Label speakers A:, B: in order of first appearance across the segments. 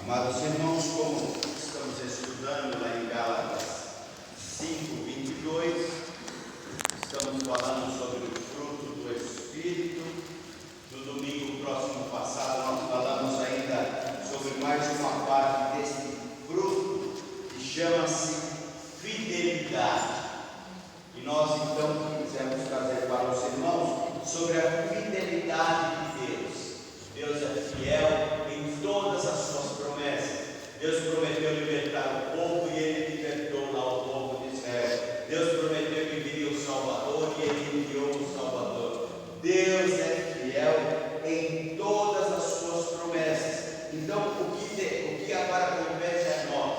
A: Amados irmãos, como estamos estudando lá em Gálatas 5:22, estamos falando sobre o fruto do Espírito. No domingo próximo passado nós falamos ainda sobre mais uma parte desse fruto que chama-se fidelidade. E nós então quisemos trazer para os irmãos sobre a fidelidade de Deus. Deus é fiel em todas as suas promessas. Deus prometeu libertar o povo e Ele libertou lá o povo de Israel. Deus prometeu que viria o Salvador e Ele enviou o Salvador. Deus é fiel em todas as suas promessas. Então o que agora compete a nós,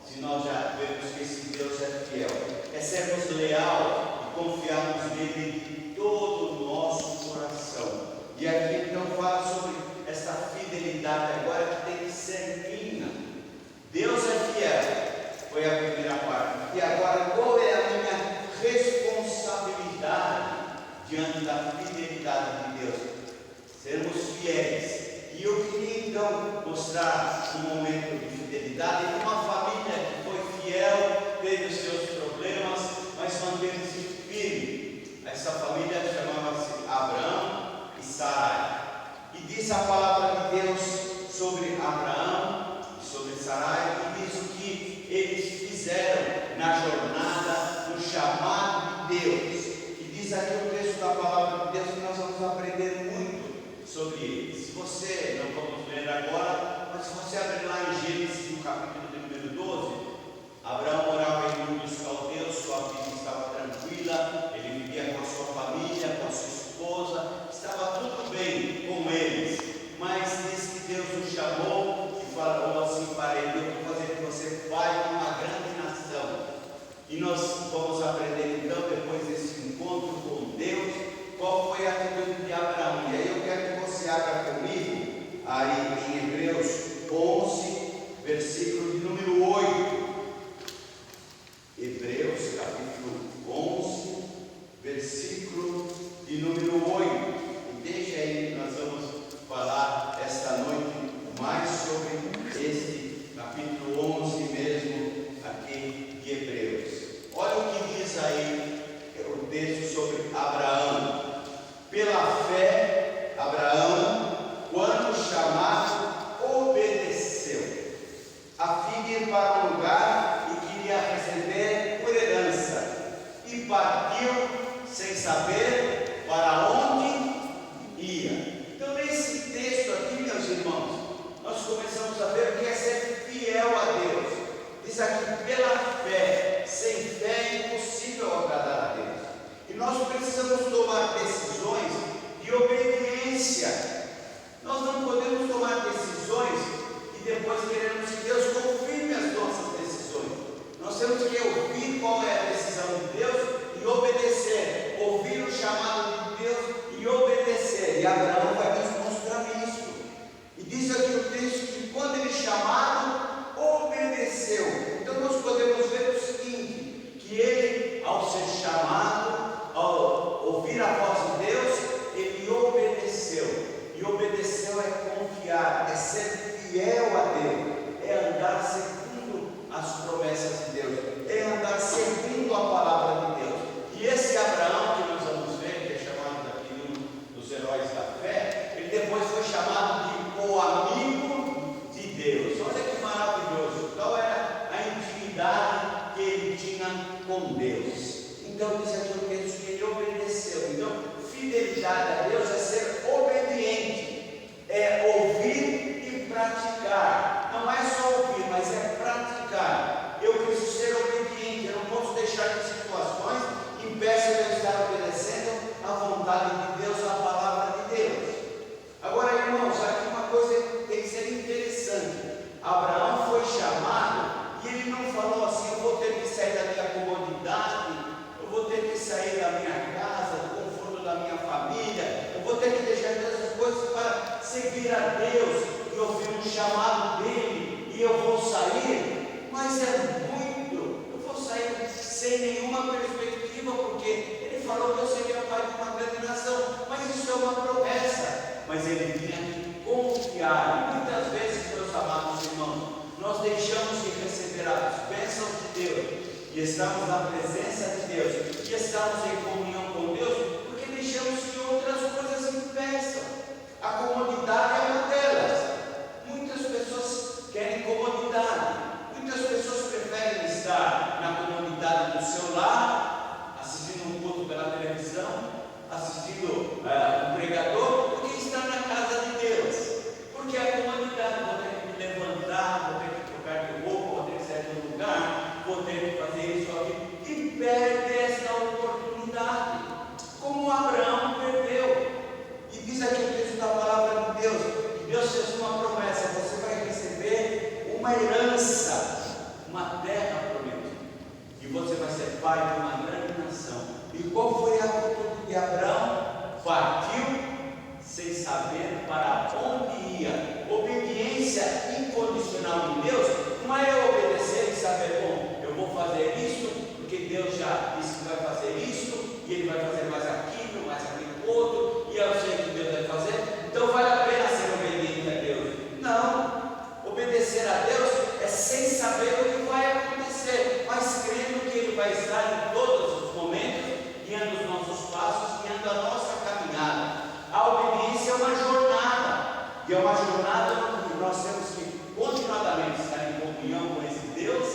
A: se nós já vemos que esse Deus é fiel, é sermos leal e confiarmos nele de todo o nosso coração. E aqui então fala sobre essa fidelidade agora que tem que ser minha. Deus é fiel, foi a primeira parte. E agora qual é a minha responsabilidade diante da fidelidade de Deus? Sermos fiéis. E eu queria então mostrar um momento de fidelidade de uma família que foi fiel, teve os seus problemas, mas manteve-se firme. Essa família chamava-se Abraão e Sarai. E diz a palavra de Deus sobre Abraão e sobre Sarai, e diz o que eles fizeram na jornada, no chamado de Deus. E diz aqui o texto da palavra de Deus que nós vamos aprender muito sobre ele. Se você, não vamos ler agora, mas se você abrir lá em Gênesis, no capítulo de número 12, Abraão morava em Ur dos Caldeus, sua vida estava tranquila, ele vivia com a sua família, com a sua esposa, estava tudo bem com eles, mas diz que Deus o chamou e falou assim para ele: eu vou fazer de você pai de uma grande nação. E nós vamos aprender então, depois desse encontro com Deus, qual foi a atitude de Abraão. E aí eu quero que você abra comigo aí em Hebreus 11, versículo de número 8. Hebreus capítulo 11, versículo de número 8. E deixa aí que nós vamos falar esta noite mais sobre este capítulo 11 mesmo aqui de Hebreus. Olha o que diz aí o texto sobre Abraão. Pela fé, Abraão, quando chamado, obedeceu, a fim de ir para o lugar e queria receber por herança, e partiu sem saber para onde ia. Então, nesse texto aqui, meus irmãos, nós começamos a ver o que é ser fiel a Deus. Diz aqui: pela fé, sem fé é impossível agradar a Deus. E nós precisamos tomar decisões de obediência. Nós não podemos tomar decisões e depois queremos que Deus confirme as nossas decisões. Nós temos que ouvir qual é a decisão de Deus e obedecer. Ouvir o chamado de Deus e obedecer. E Abraão vai nos mostrar isso. E diz aqui o texto que quando ele chamado, obedeceu. Então nós podemos ver o seguinte, que ele, ao ser chamado, ao ouvir a voz de Deus, ele obedeceu. E obedeceu é confiar, é ser fiel a Deus, é andar segundo as promessas de Deus, é andar segundo a palavra de Deus. E esse Abraão que nós vamos ver, que é chamado aqui um dos heróis da fé, ele depois foi chamado de o amigo de Deus. Olha que maravilhoso, qual era a intimidade que ele tinha com Deus. Então diz aqui o texto que ele obedeceu. Então fidelidade a Deus é ser obediente, é ouvir e praticar. Não é só ouvir, mas é praticar. Eu preciso ser obediente, eu não posso deixar que situações impeçam eu estar obedecendo à vontade de Deus, à palavra de Deus. Agora, irmãos, aqui uma coisa tem que ser interessante. Abraão foi chamado e ele não falou assim: eu vou ter que sair da minha comodidade, eu vou ter que sair da minha casa, do conforto da minha família, eu vou ter que deixar essas coisas para seguir a Deus e ouvir um chamado dele, e eu vou sair. Mas é muito, eu vou sair sem nenhuma perspectiva, porque ele falou que eu seria pai de uma grande nação, mas isso é uma promessa. Mas ele tinha que confiar, e muitas vezes, meus amados irmãos, que estamos na presença de Deus, que estamos em comunhão com Deus, porque deixamos que outras coisas impeçam. A comodidade é uma delas. Muitas pessoas querem comodidade, muitas pessoas preferem estar na comodidade do seu lar, assistindo um culto pela televisão, assistindo um pregador, do que estar na casa de Deus, porque a comodidade, vou ter que me levantar, vou ter que trocar de roupa, vou ter que sair do lugar, vou ter que fazer isso aqui, e perde essa oportunidade, como Abraão perdeu. E diz aqui o texto da palavra de Deus, que Deus fez uma promessa: você vai receber uma herança, uma terra prometida, e você vai ser pai de uma grande nação. E qual foi a atitude de Abraão? Partiu sem saber para onde ia. Obediência incondicional de Deus não é obedecer e saber, bom, eu vou fazer isso, porque Deus já disse que vai fazer isso, e Ele vai fazer mais aquilo outro, e eu sei que Deus vai fazer, então vale a pena ser obediente a Deus. Não, obedecer a Deus é sem saber o que vai acontecer, mas crendo que Ele vai estar em todos os momentos, guiando os nossos passos, guiando a nossa caminhada. A obediência é uma jornada, e é uma jornada que nós temos que continuadamente estar em comunhão com esse Deus,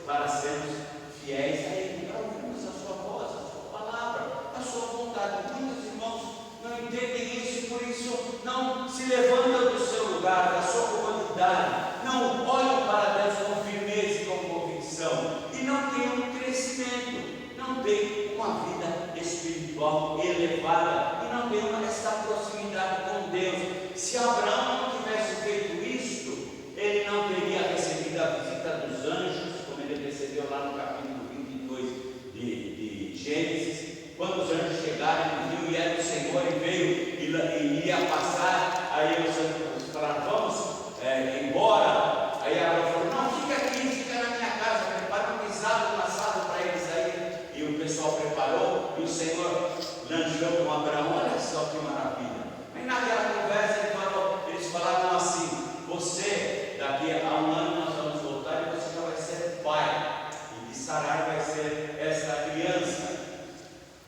A: para sermos fiéis a Ele, para ouvirmos a sua voz, a sua palavra, a sua vontade. Muitos irmãos não entendem isso, por isso não se levantam do seu lugar, da sua comodidade, não olham para Deus com firmeza e com convicção, e não têm um crescimento, não têm uma vida espiritual elevada, e não têm essa proximidade com Deus. Se Abraão não tivesse feito isto, ele não teria recebido a visita dos anjos, como ele recebeu lá no capítulo 22 de Gênesis, quando os anjos chegaram, ele viu e era o Senhor, e veio e ia passar. Aí os anjos falaram: vamos embora. Aí Abraão falou: não, fica aqui, fica na minha casa, prepara um guisado, um assado para eles aí. E o pessoal preparou, e o Senhor lançou com Abraão. Olha só que maravilha. Aí naquela conversa eles falaram assim: você, daqui a um ano nós vamos voltar e você já vai ser pai, e de Sarai vai ser essa criança.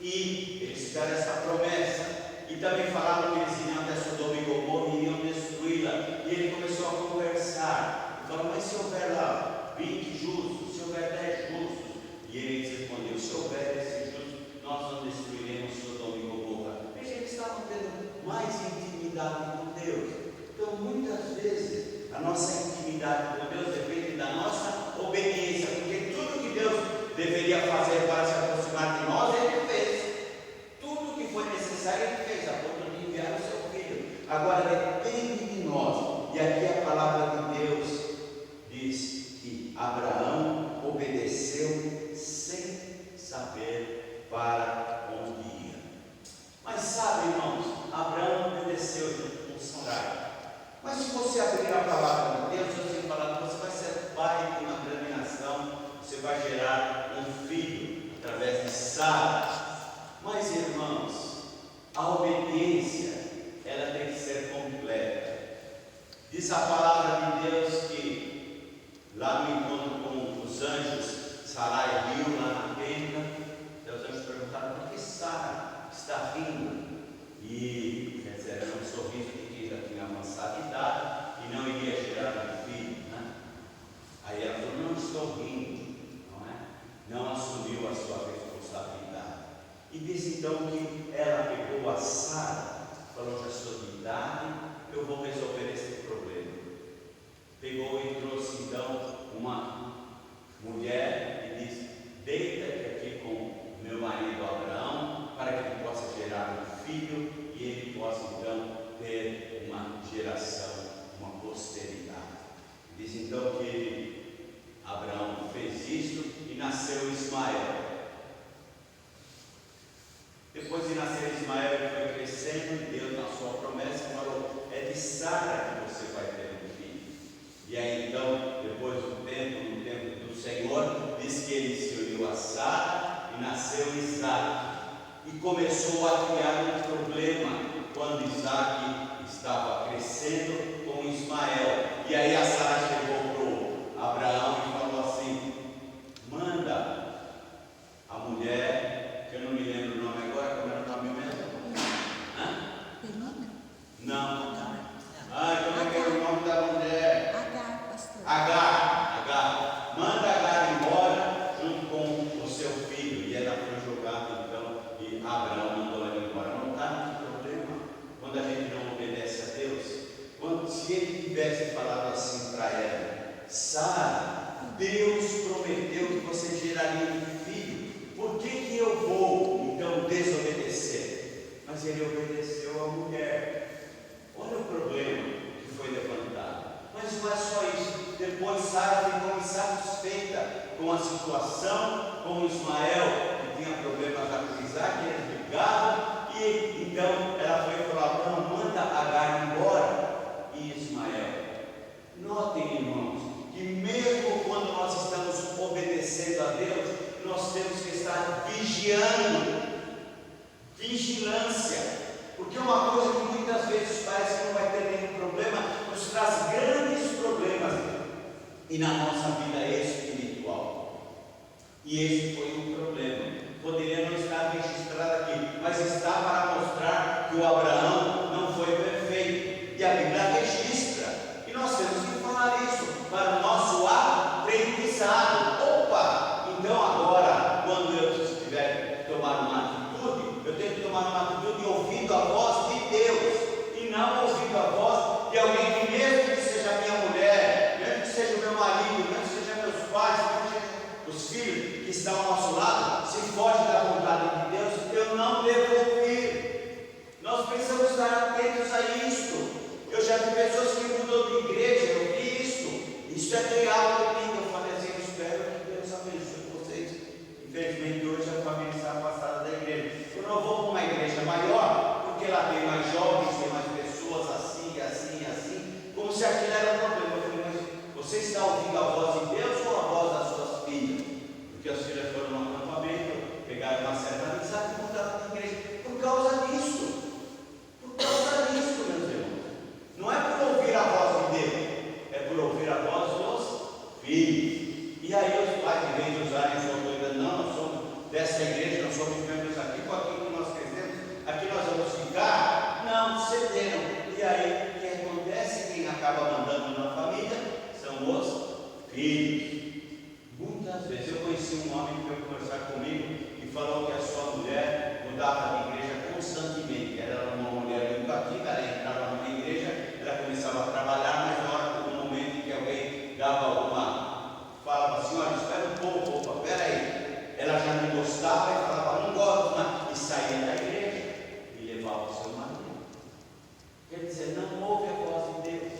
A: E eles fizeram essa promessa, e também falaram que eles iriam até Sodoma e Gomorra e iriam destruí-la. E ele começou a conversar, e falou: mas se houver lá 20 justos, se houver 10 justos? E ele respondeu: se houver esses justos, nós não destruiremos Sodoma e Gomorra. Veja, eles estavam tendo mais intimidade com Deus. Então muitas vezes a nossa intimidade com Deus depende da nossa obediência, porque tudo que Deus deveria fazer para se aproximar de nós, Ele fez. Tudo que foi necessário, Ele fez, a ponto de enviar o seu Filho. Agora depende de nós. E aqui a palavra de Deus diz que Abraão obedeceu sem saber para onde ia. Mas sabe, irmãos, Abraão obedeceu junto com Sarai. Mas se você abrir a palavra de Deus, você vai falar: você vai ser pai de uma grande nação, você vai gerar um filho através de Sara. Mas, irmãos, a obediência, ela tem que ser completa. Diz a palavra de Deus que lá no encontro com os anjos, Sarai riu lá na tenda. Os anjos perguntaram: por que Sara está rindo? E quer dizer, era um sorriso de quem já tinha avançada idade e não iria gerar um filho, né? Aí ela falou: não estou rindo, não é? Não assumiu a sua responsabilidade. E diz então que ela pegou a Sara, falou: já sou de idade, eu vou resolver esse problema. Pegou e trouxe então uma mulher e disse: deita aqui com meu marido Abraão, para que ele possa gerar um filho e ele possa então ter uma geração, uma posteridade. Diz então que Abraão fez isso e nasceu Ismael. Depois de nascer Ismael, ele foi crescendo e Deus, na sua promessa, falou: é de Sara que você vai ter um filho. E aí então, depois do tempo, no tempo do Senhor, diz que ele se uniu a Sara e nasceu Isaac. E começou a criar um problema quando Isaac estava crescendo com Ismael. E aí a Sara chegou para Abraão e falou assim: manda ele tivesse falado assim para ela: Sara, Deus prometeu que você geraria um filho, por que eu vou então desobedecer? Mas ele obedeceu à mulher. Olha o problema que foi levantado. Mas não é só isso. Depois Sara ficou insatisfeita com a situação, com Ismael, que tinha problemas já com Isaac, eles brigavam, e então ela foi e falou: Abraão, manda Agar embora. E Ismael, notem, irmãos, que mesmo quando nós estamos obedecendo a Deus, nós temos que estar vigiando. Vigilância, porque uma coisa que muitas vezes parece que não vai ter nenhum problema, nos traz grandes problemas e na nossa vida espiritual. E esse foi um problema. Poderia não estar registrado aqui, mas está para mostrar que o Abraão não foi perfeito, e a Bíblia registra, e nós temos que falar isso para o nosso aprendizado. Opa, então agora, quando eu estiver tomar uma atitude, eu tenho que tomar uma atitude ouvindo a voz de Deus, e não ouvindo a voz de alguém que, mesmo que seja minha mulher, mesmo que seja o meu marido, mesmo que seja meus pais, mesmo que seja os filhos que estão ao nosso lado, se foge da vontade de Deus, eu não devo ouvir. Nós precisamos estar atentos a isto. Eu já vi pessoas que mudam de igreja, eu vi isso. Isso é real comigo. Eu falei assim: eu espero que Deus abençoe vocês. Infelizmente hoje a família está afastada da igreja. Eu não vou para uma igreja maior, porque lá tem mais jovens, tem mais pessoas assim, assim, assim, como se aquilo era um problema. Eu falei: mas você está ouvindo a voz de Deus ou a voz das suas filhas? Porque as filhas foram no acampamento, pegaram uma certa amizade e mudaram de igreja. Por causa disso. Por causa disso, meus irmãos. Não é por ouvir a voz de Deus, é por ouvir a voz dos filhos. E aí os pais, em vez de usarem sua autoridade, não, nós somos dessa igreja, nós somos membros aqui, com aquilo que nós crescemos, aqui nós vamos ficar. Não, cederam. E aí o que acontece? Quem acaba mandando na família são os filhos. Muitas vezes eu conheci um homem que veio conversar comigo e falou que a sua mulher mudava de igreja constantemente. Ela era uma mulher educativa, ela entrava numa igreja, ela começava a trabalhar, mas na hora do momento em que alguém dava alguma, falava assim: olha, espera um pouco, opa, peraí. Ela já não gostava e falava: não gosto, né? E saía da igreja e levava o seu marido. Quer dizer, não ouve a voz de Deus.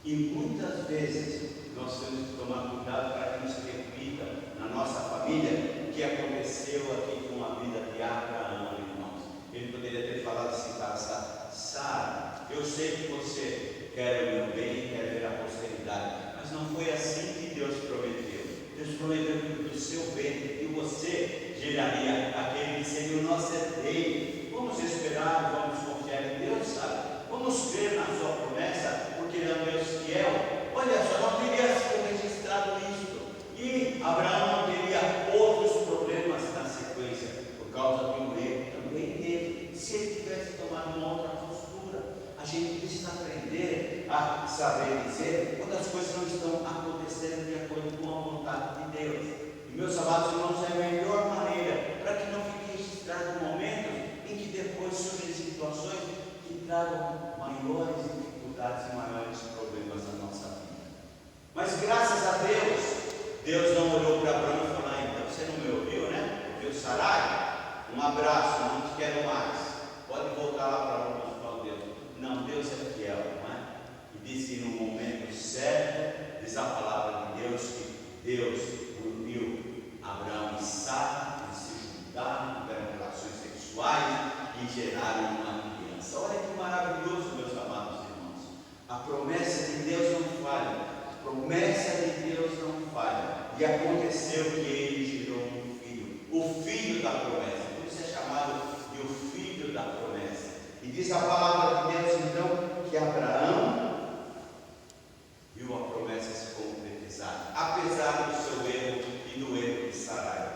A: E muitas vezes nós temos que tomar cuidado para que não se repita na nossa família o que aconteceu aqui com a vida de Abraão, irmãos. Ele poderia ter falado assim para Sara: eu sei que você quer o meu bem, quer ver a posteridade, mas não foi assim que Deus prometeu. Deus prometeu que do seu ventre, que você geraria aquele que seria o nosso herdeiro. Vamos esperar, vamos confiar em Deus, sabe? Vamos crer na sua promessa, porque Ele é um Deus fiel. Olha só, não teria sido registrado isso, e Abraão não teria outros problemas na sequência, por causa de um erro também dele, se ele tivesse tomado uma outra postura. A gente precisa aprender a saber dizer quando as coisas não estão acontecendo de acordo com a vontade de Deus. E meus amados irmãos, é a melhor maneira para que não fique registrado momentos em que depois surgem situações que tragam maiores dificuldades e maiores problemas na nossa vida. Mas graças a Deus, Deus não olhou para Abraão e falou: então você não me ouviu, né? Ouviu Sarai? Um abraço, não te quero mais. Pode voltar lá para onde os pau Deus. Não, Deus é fiel, não é? E diz que no momento certo, diz a palavra de Deus, que Deus uniu Abraão e Sara, eles se juntaram, tiveram relações sexuais e geraram uma criança. Olha que maravilhoso, meus amados irmãos. A promessa de Deus não falha. A promessa de Deus não falha. E aconteceu que ele gerou um filho, o filho da promessa. Por isso é chamado de o filho da promessa. E diz a palavra de Deus então que Abraão viu a promessa se concretizar, apesar do seu erro e do erro de Sarai.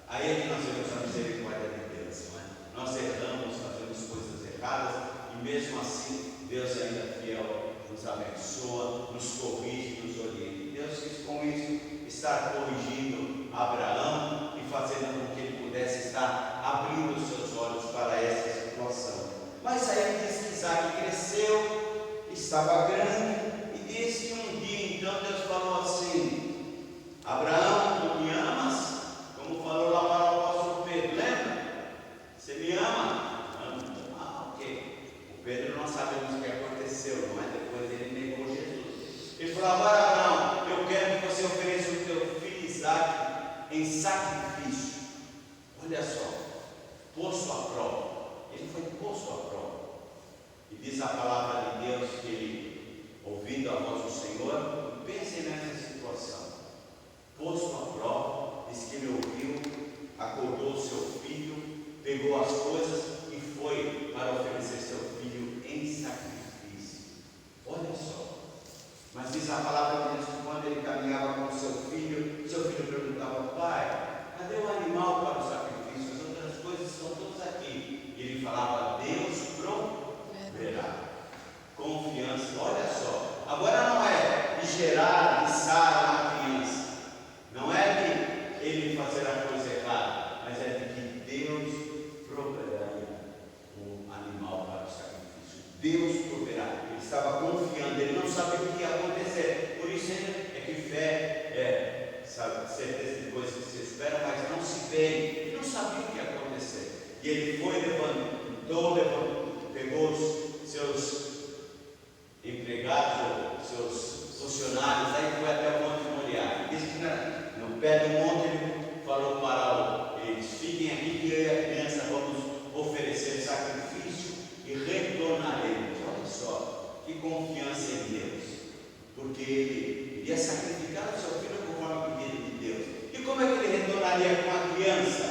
A: Aí é que nós vemos a misericórdia de Deus, não é? Nós erramos, fazemos coisas erradas, e mesmo assim Deus ainda é fiel, nos abençoa, nos corrige, nos orienta. Deus quis com isso estar corrigindo Abraão e fazendo com que ele pudesse estar abrindo os seus olhos para essa situação. Mas aí diz que Isaac cresceu e estava grande, e diz que um dia então Deus falou assim: Abraão, tu me amas? Como falou lá para o apóstolo Pedro, lembra? Você me ama? Amo. Ah, ok. O Pedro não sabemos o que aconteceu, mas depois ele negou Jesus. Ele falou: agora Abraão, eu quero que você ofereça o teu filho Isaque em sacrifício. Olha só, posto à prova. Ele foi posto à prova. E diz a palavra de Deus que ele, ouvindo a voz do Senhor, pense nessa situação. Posto à prova, diz que ele ouviu, acordou o seu filho, pegou as coisas e foi para oferecer seu filho em sacrifício. Olha só. Mas diz a palavra de Deus que quando ele caminhava com seu filho perguntava: pai, cadê o animal para o sacrifício? As outras coisas estão todas aqui. E ele falava: Deus proverá. Confiança. Olha só. Agora não é de gerar, de sarar uma criança. Não é de ele fazer a coisa errada, mas é de que Deus proverá um animal para o sacrifício. Deus proverá. Ele estava confiando, ele não sabia o que ia acontecer. Por isso é que fé é, sabe, certeza de coisas que se espera, mas não se vê. Ele não sabia o que ia acontecer. E ele foi levantou, pegou os seus empregados, seus funcionários, aí foi até o Monte Moriá. Diz que no pé do monte ele falou para eles: fiquem aqui que eu e a criança vamos oferecer sacrifício e retornaremos. Olha só, que confiança em Deus, porque ele iria sacrificar o seu filho conforme o pedido de Deus. E como é que ele retornaria com a criança,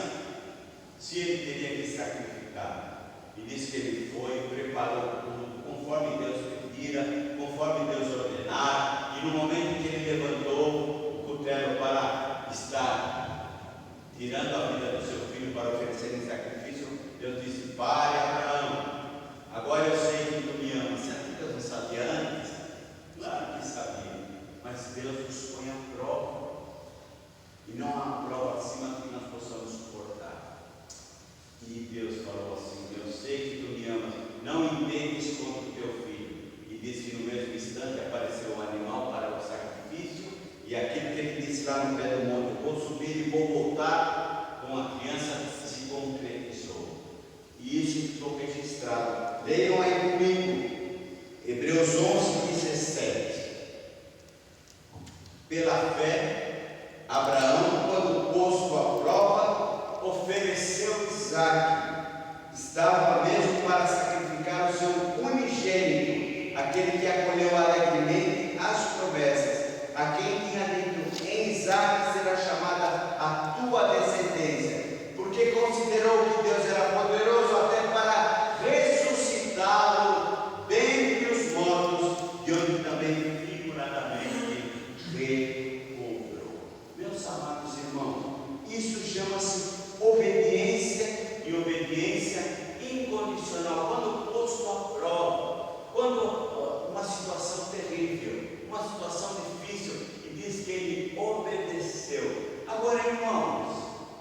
A: se ele teria que sacrificar? E diz que ele foi, preparou tudo, conforme Deus pedira, conforme Deus ordenara, e no momento em que ele levantou o cutelo para estar tirando a vida do seu filho para oferecer em sacrifício, Deus disse: pare, Abraão, agora eu sei que tu me amas. Será que Deus não sabia antes? Claro que sabia, mas Deus nos põe à prova, e não há prova acima que nós possamos suportar. E Deus falou assim: eu sei que tu me amas, não entendes contra o teu filho. E disse que no mesmo instante apareceu um animal para o sacrifício, e aquilo que ele disse lá no pé do monte: vou subir e vou voltar com a criança, se concretizou. E isso ficou registrado. Leiam aí comigo, Hebreus 11:17. Pela fé, Abraão, quando posto à prova, ofereceu Isaque. Estava mesmo para sacrificar o seu unigênito, aquele que acolheu alegremente as promessas, a quem tinha dito: em Isaque será chamada a tua descendência, porque considerou que Deus era poderoso até para ressuscitá-lo dentre os mortos, de onde também figuradamente recobrou. Meus amados irmãos, isso chama-se obediência, e obediência incondicional. Quando posto à prova, quando uma situação terrível, uma situação difícil, e diz que ele obedeceu. Agora, irmãos,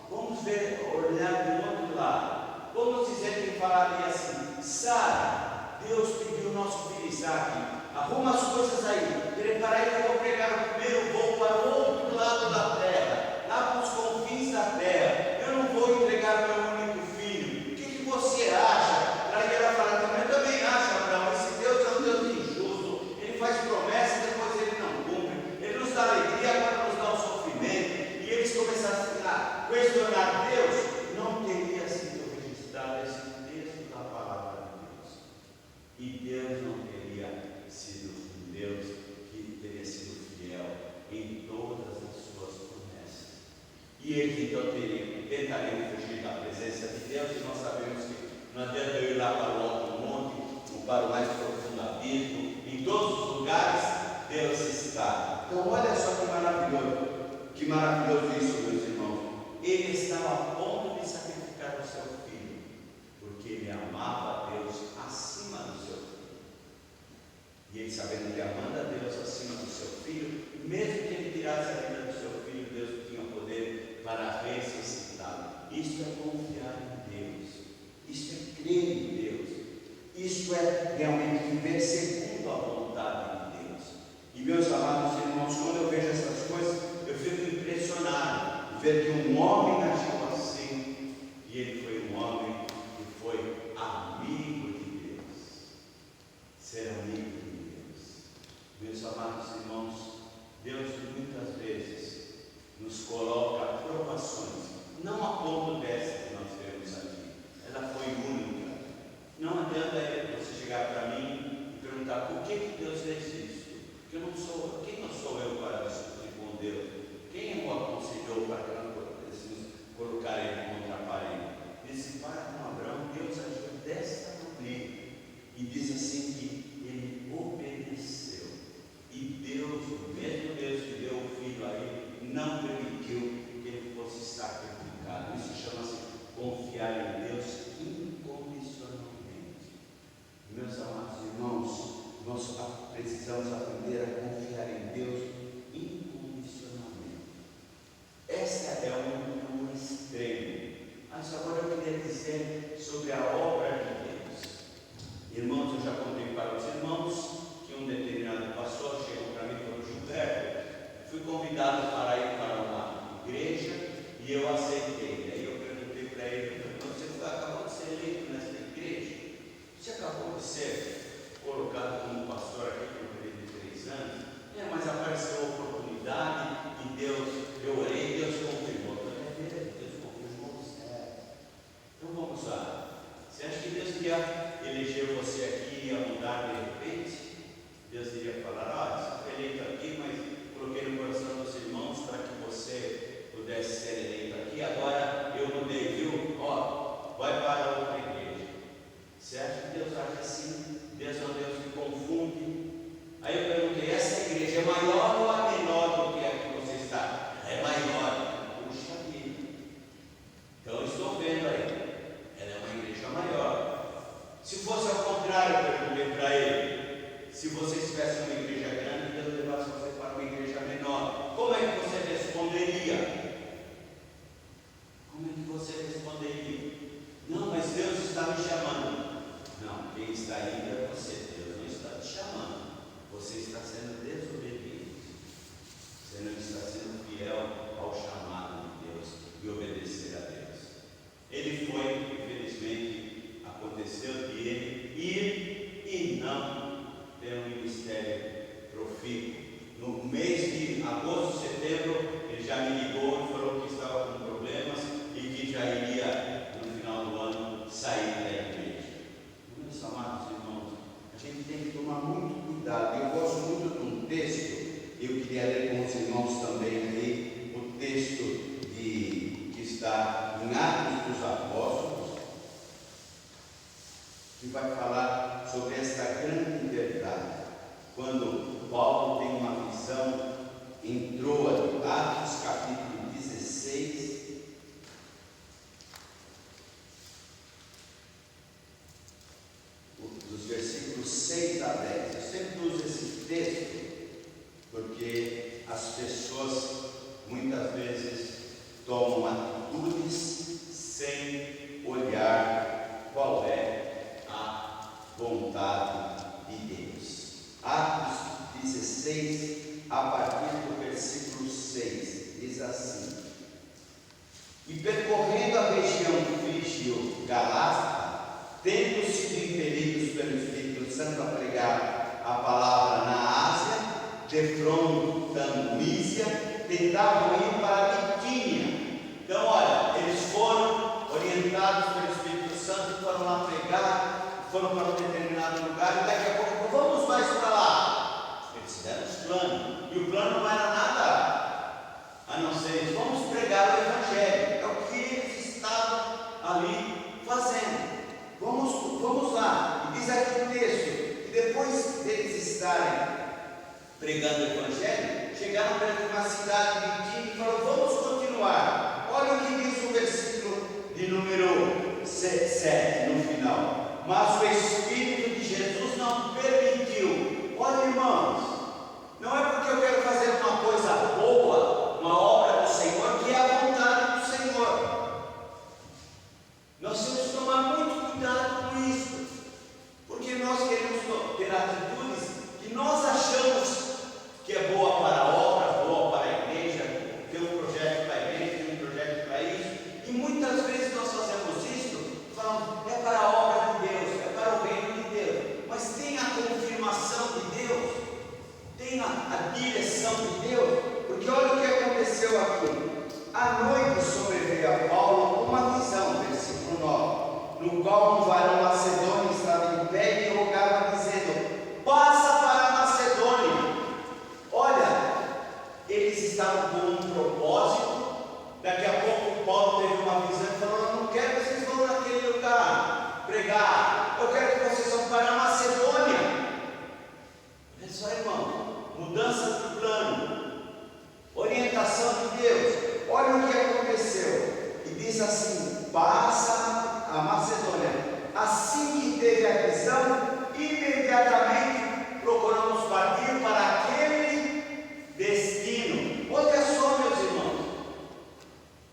A: vamos olhar do outro lado. Vamos dizer que ele falaria assim: Sara, Deus pediu o nosso filho Isaque, arruma as coisas aí, preparai que eu vou pegar o primeiro voo para o outro lado da terra, lá para os confins da terra. Eu não vou entregar meu único filho. O que você acha? Aí ela fala: eu também acho, Abraão, esse Deus é um Deus injusto, ele faz promessas e depois ele não cumpre, ele nos dá alegria, agora nos dá o sofrimento. E eles começaram a questionar Deus. Não teria sido registrado esse texto da palavra de Deus, e Deus não teria sido um Deus que teria sido fiel em todas as suas promessas. E eles então tentariam fugir da presença de Deus, e nós sabemos que não adianta eu ir lá para o alto monte, ou para o mais profundo abismo, em todos os lugares Deus está. Então olha só que maravilhoso isso, meus irmãos. Ele estava a ponto de sacrificar o seu filho, porque ele amava a Deus acima do seu filho. E ele, sabendo que amando a Deus acima do seu filho, mesmo que ele tirasse a vida do seu filho, Deus tinha poder para ressuscitá-lo. Isto é confiar em Deus, isto é crer em Deus, isto é realmente viver segundo a vontade Meus amados irmãos, Deus muitas vezes nos coloca provações, não a ponto dessa que nós vemos aqui. Ela foi única. Não adianta você chegar para mim e perguntar por que Deus fez isso. Porque quem não sou eu para discutir com Deus? Quem o aconselhou para que nós pudéssemos colocar ele contra a parede? Disse para com Abraão, Deus agiu desta maneira. E diz assim que ele obedeceu. E Deus, o mesmo Deus que deu o filho a ele, não permitiu que ele fosse sacrificado. Isso chama-se confiar em Deus incondicionalmente. Meus amados irmãos, nós precisamos aprender a confiar em Deus incondicionalmente. Essa é um extremo. Mas agora eu queria dizer sobre a obra de Deus. Irmãos, eu já contei para os irmãos que um determinado pastor chegou para mim e falou: Gilberto, fui convidado para ir para uma igreja e eu aceitei. Aí eu perguntei para ele: você acabou de ser eleito nessa igreja? Você acabou de ser colocado como pastor aqui por um período de 3 anos? Mas apareceu a oportunidade e Deus, eu orei e Deus confirmou. Deus confirmou, certo. Então vamos lá. Você acha que Deus ia eleger você aqui e ia mudar de repente? Deus iria falar: você foi eleito aqui, mas coloquei no coração dos irmãos para que você pudesse ser eleito aqui. Agora eu mudei, viu? Vai para outra igreja. Você acha que Deus age assim? Deus é um Deus que confunde. Aí eu perguntei: essa igreja é maior ou é menor do que a que você está? É maior. Puxa vida. Então eu estou vendo aí. Ela é uma igreja maior. Se fosse ao contrário, eu perguntei para ele: se você estivesse numa igreja grande, Deus levasse você para uma igreja menor, como é que você responderia? Como é que você responderia? Não, mas Deus está me chamando. Não, quem está indo é você. Deus não está te chamando. Você está sendo desobediente. Você não está sendo fiel ao chamado de Deus e obedecer a Deus. Ele foi, infelizmente, aconteceu de ele ir e não ter um ministério profícuo. No mês de agosto, setembro, ele já me ligou e falou que estava com problemas e que já iria, no final do ano, sair da igreja. Meus amados irmãos, a gente tem que tomar muito cuidado. Eu gosto muito de um texto, eu queria ler com os irmãos também aí, o texto que está em Atos dos Apóstolos, que vai falar sobre esta grande verdade. Quando Paulo tem uma visão em Troade, Atos capítulo 16, dos versículos 6 a 10. Eu sempre uso esse texto porque as pessoas muitas vezes tomam atitudes sem olhar qual é a vontade de Deus. Atos 16, a partir do versículo 6, diz assim: e percorrendo a região frígio-galácia, tendo sido impelidos pelo Espírito Santo a pregar a palavra na Ásia, defrontando Mísia, tentavam ir para a Bitínia. Então, olha, eles foram orientados pelo Espírito Santo e foram lá pregar, foram para um determinado lugar, e daqui a pouco, vamos mais para lá. Eles fizeram os planos, e o plano não era nada a não ser: vamos pregar o Evangelho. É o que eles estavam ali fazendo. Vamos lá. E diz aqui o texto que depois deles estarem pregando o Evangelho, chegaram perto de uma cidade de Bitínia e falaram: vamos continuar. Olha o que diz o versículo de número 7 no final: mas o Espírito de Jesus não permitiu. Olha, irmãos, não é porque eu quero fazer uma coisa boa, uma obra do Senhor, que é a vontade do Senhor. Nós temos que tomar muito cuidado com isso, porque nós queremos ter atitudes que nós achamos que é boa para a obra, boa para a igreja, tem um projeto para a igreja, tem um projeto para isso, e muitas vezes nós fazemos isso, falando: é para a obra de Deus, é para o reino de Deus, mas tem a confirmação de assim: passa a Macedônia. Assim que teve a visão, imediatamente procuramos partir para aquele destino. Olha só, meus irmãos,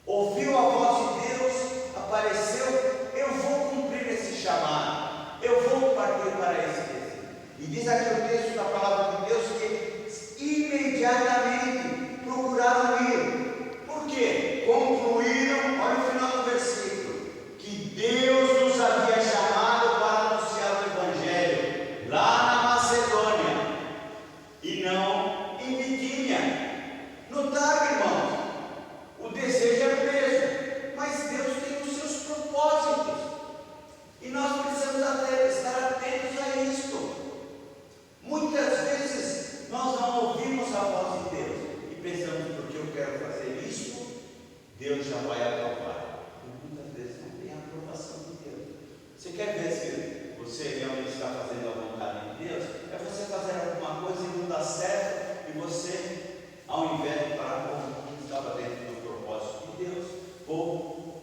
A: ouviu a voz de Deus, apareceu: eu vou cumprir esse chamado, eu vou partir para esse destino. E diz aqui o texto da palavra de Deus que imediatamente procuraram ir. Por quê? Concluíram, olha o final do versículo, que Deus nos havia chamado para anunciar o Evangelho lá na Macedônia e não em Bitínia. Notaram, irmãos? O desejo é o mesmo, mas Deus tem os seus propósitos e nós precisamos estar atentos a isto. Muitas vezes nós não ouvimos a voz de Deus e pensamos: porque eu quero fazer isso, Deus já vai aprovar. E muitas vezes não tem a aprovação de Deus. Você quer ver se você realmente está fazendo a vontade de Deus? É você fazer alguma coisa e não dá certo, e você, ao invés de parar, como estava dentro do propósito de Deus, vou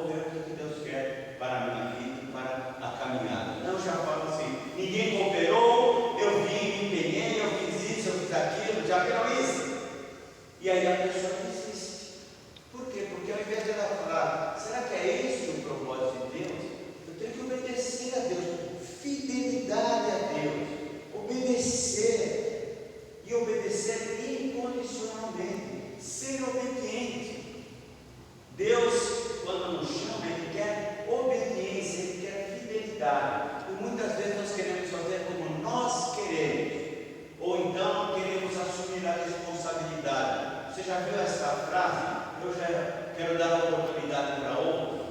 A: ver o que Deus quer para a minha vida e para a caminhada. Não, já falo assim: ninguém cooperou, eu vim, me empenhei, eu fiz isso, eu fiz aquilo, já viram isso? E aí a pessoa desiste. Por quê? Porque ao invés de ela falar: será que é esse o propósito de Deus? Eu tenho que obedecer a Deus, fidelidade a Deus, obedecer, e obedecer incondicionalmente, ser obediente. Deus, quando nos chama, Ele quer obediência, Ele quer fidelidade. E muitas vezes nós queremos fazer como nós queremos, ou então não queremos assumir a responsabilidade. Você já viu essa frase? Eu já quero dar a oportunidade para outro.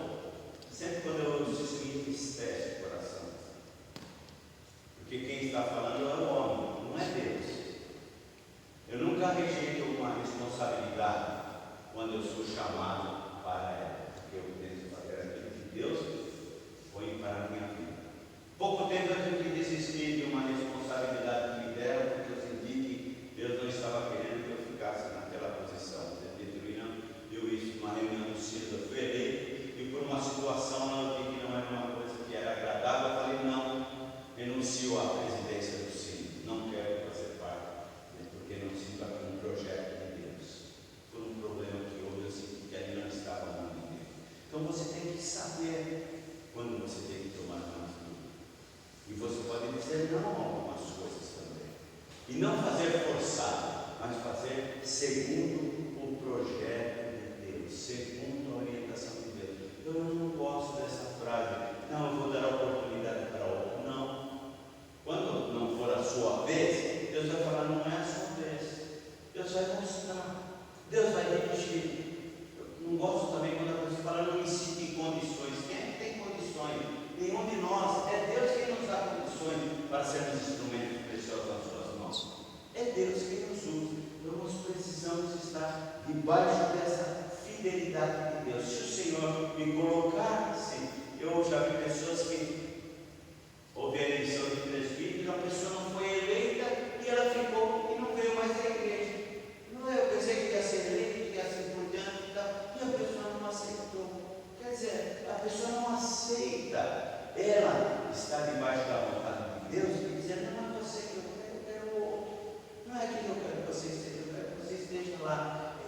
A: Sempre quando eu uso isso, me entristece o coração, porque quem está falando é o homem, não é Deus. Eu nunca rejeito uma responsabilidade quando eu sou chamado para ela, porque eu penso fazer aquilo que Deus põe para a minha vida. Pouco tempo eu tive que desistir de uma responsabilidade que me deram, porque eu senti que Deus não estava querendo que eu ficasse naquela posição. Eu isso numa reunião do CISA, eu fui eleito, e por uma situação eu vi que não era uma coisa que era agradável. Eu falei: não, renuncio à presidência do CISA, não quero fazer parte, porque não sinto aqui um projeto de Deus. Por um problema que houve, eu senti que ali não estava no nome dele. Então você tem que saber quando você tem que tomar uma atitude. E você pode dizer não a algumas coisas também. E não fazer forçado, mas fazer segundo o projeto de Deus, segundo a orientação de Deus. Eu não gosto dessa frase: não, eu vou dar a oportunidade para outro. Não. Quando não for a sua vez, Deus vai falar: não é a sua vez. Deus vai mostrar, Deus vai dirigir. Eu não gosto também quando a pessoa fala: não me sinto em condições. Quem é que tem condições? Nenhum de nós. É Deus quem nos dá condições para sermos instrumentos preciosos nas suas mãos. É Deus quem nos usa. Então nós precisamos estar debaixo dessa fidelidade de Deus. Se o Senhor me colocar assim, eu já vi pessoas que houve a eleição de presbítero, a pessoa não foi eleita e ela ficou e não veio mais à igreja. Não, eu pensei que ia ser eleita, que ia ser por diante e tal, e a pessoa não aceitou. Quer dizer, a pessoa não aceita. Ela está debaixo da vontade de Deus e dizer: não é você que eu quero outro. Não é que eu quero que você esteja, eu quero que você esteja lá.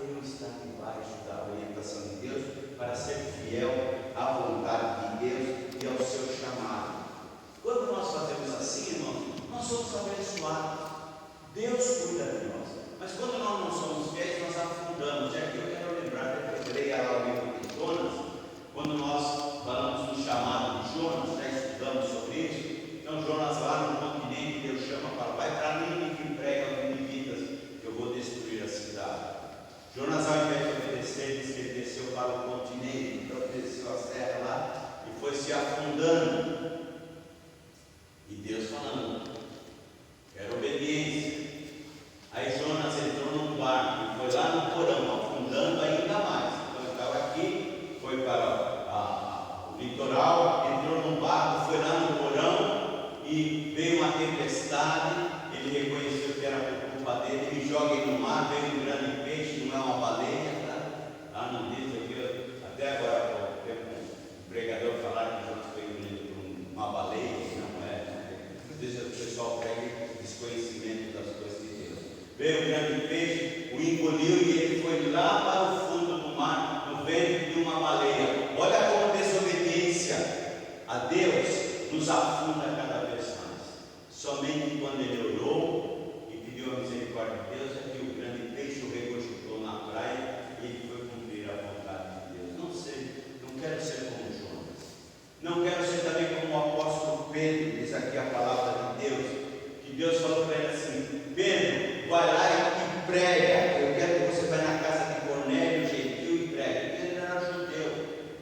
A: Eu estou debaixo da orientação de Deus para ser fiel à vontade de Deus e ao seu chamado. Quando nós fazemos assim, irmãos, nós somos abençoados. Deus cuida de nós. Mas quando nós não somos fiéis, nós afundamos. E aqui eu quero lembrar, eu leia lá o livro de Jonas, quando nós falamos do chamado de Jonas, já estudamos sobre isso. Então Jonas lá no continente, Deus chama para: vai para Nínive e prega aos ninivitas que eu vou destruir a cidade. Jonas, ao invés de obedecer, diz que ele desceu para o continente, então desceu a serra lá e foi se afundando. E Deus falando: era obediência. Aí Jonas entrou num barco e foi lá no porão, afundando ainda mais. Então ele estava aqui, foi para o litoral, entrou num barco, foi lá no porão e veio uma tempestade. Ele reconheceu que era por culpa dele, ele joga ele no mar, veio um grande peixe, não é uma baleia, tá? Não diz aqui, até agora pregador falar que nós foi engolido por uma baleia, não é. Às vezes o pessoal prega desconhecimento das coisas de Deus. Veio o grande peixe, o engoliu e ele foi lá para o fundo do mar, no ventre de uma baleia. Olha como a desobediência a Deus nos afunda cada vez mais. Somente quando ele orou e pediu a misericórdia de Deus é que o grande peixe o regurgitou na praia e ele foi cumprir a vontade de Deus. Não sei, não quero ser como Jonas. Não quero ser também como o apóstolo Pedro, diz aqui a palavra de Deus, que Deus falou para ele assim: Pedro, vai lá e prega. Eu quero que você vá na casa de Cornélio, gentil, e pregue. Ele era judeu.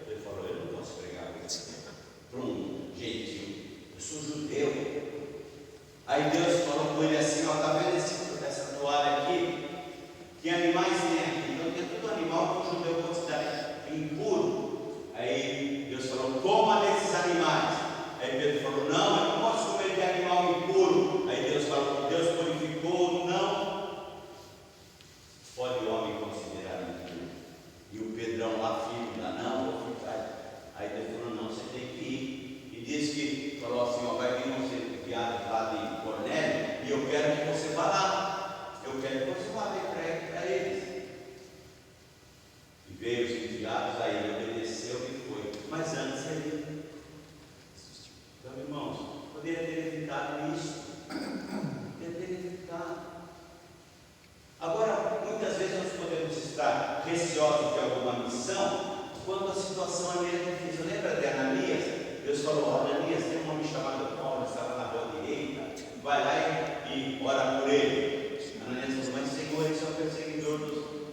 A: Ele falou: eu não posso pregar para um gentil, eu sou judeu. Aí Deus falou com ele assim: ó, está vendo essa toalha aqui? Que animais tem aqui? Então tem todo animal que o judeu considera impuro. Aí Deus falou: coma desses animais. Aí Pedro falou: não, eu não posso comer de animal impuro. Aí Deus falou: Deus purificou, não pode o homem considerar impuro. E o Pedrão lá firme, lá, não, vou ficar. Aí Deus falou: não, você tem que ir. E disse que, falou assim: ó, vai vir uns enviados lá de Cornélio, e eu quero que você vá lá. Eu quero que você vá lá e pregue para eles. E veio os enviados, aí ele obedeceu e foi. Mas antes ele, então, irmãos, poderia ter evitado isso. Poderia ter evitado. Agora, muitas vezes nós podemos estar receosos de alguma missão quando a situação é meio difícil. Lembra de Ananias? Deus falou: Ananias, tem um homem chamado Paulo, estava na rua direita, vai lá e ora por ele. Ananias falou: mas Senhor, esse é o perseguidor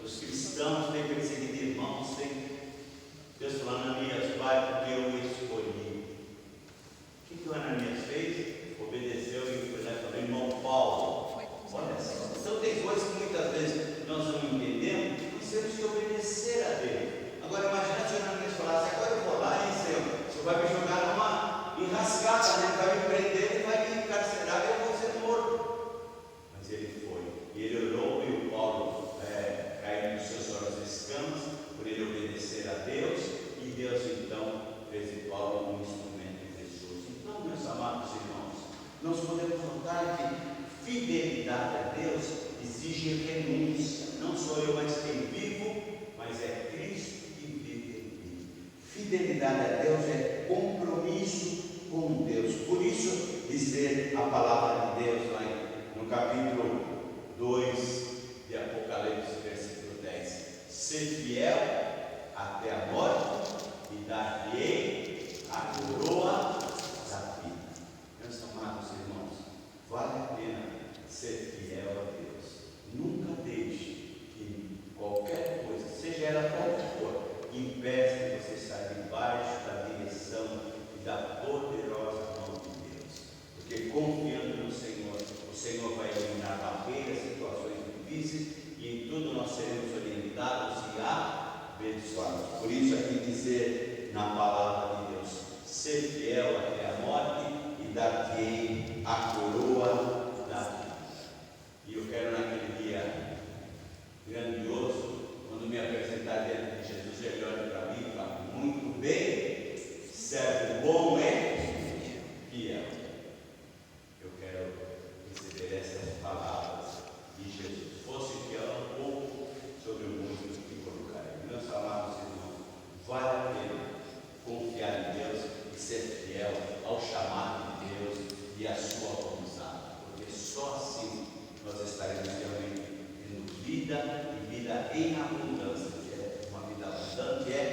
A: dos cristãos, tem perseguido irmãos, tem. Deus falou: Ananias, vai porque eu o escolhi. O que o Ananias fez? Obedeceu e foi lá e falou: irmão Paulo, olha só. Então tem coisas que muitas vezes nós não entendemos, nós temos que obedecer a Deus. Agora imagina se o Ananias falasse: agora eu vou lá e Senhor, você vai me jogar numa enrascada, né? Vai me prender e vai me encarcerar e eu vou ser morto. Mas ele foi, e ele orou e o Paulo caiu nos seus olhos escamas por ele obedecer a Deus, e Deus então fez de Paulo um instrumento precioso. Então, meus amados irmãos, nós podemos notar que fidelidade a Deus exige renúncia. Não sou eu mais quem vivo, mas é Cristo que vive em mim. Fidelidade a Deus é compromisso com Deus. Por isso, dizer a palavra de Deus lá no capítulo 2 de Apocalipse, versículo 10: ser fiel até a morte e dar-lhe a coroa da vida. Meus amados irmãos, vale a pena ser fiel a Deus. Nunca deixe que qualquer coisa, seja ela qual for, impeça de você estar debaixo da direção e da poderosa mão de Deus. Porque confiando no Senhor, o Senhor vai eliminar barreiras, situações difíceis, e em tudo nós seremos orientados e abençoados. Por isso aqui dizer na palavra de Deus: ser fiel até a morte e dar-te a coroa da vida. E eu quero naquele dia grandioso, quando me apresentar diante de Jesus, ele olha para mim e fala: muito bem, servo bom e fiel. Eu quero receber essas palavras de Jesus. Fosse fiel um pouco sobre o mundo que colocarei. Meus amados irmãos, vale a pena confiar em Deus e ser fiel ao chamado de Deus e à sua vontade, porque só assim nós estaremos realmente tendo vida e vida em abundância. Uma vida abundante é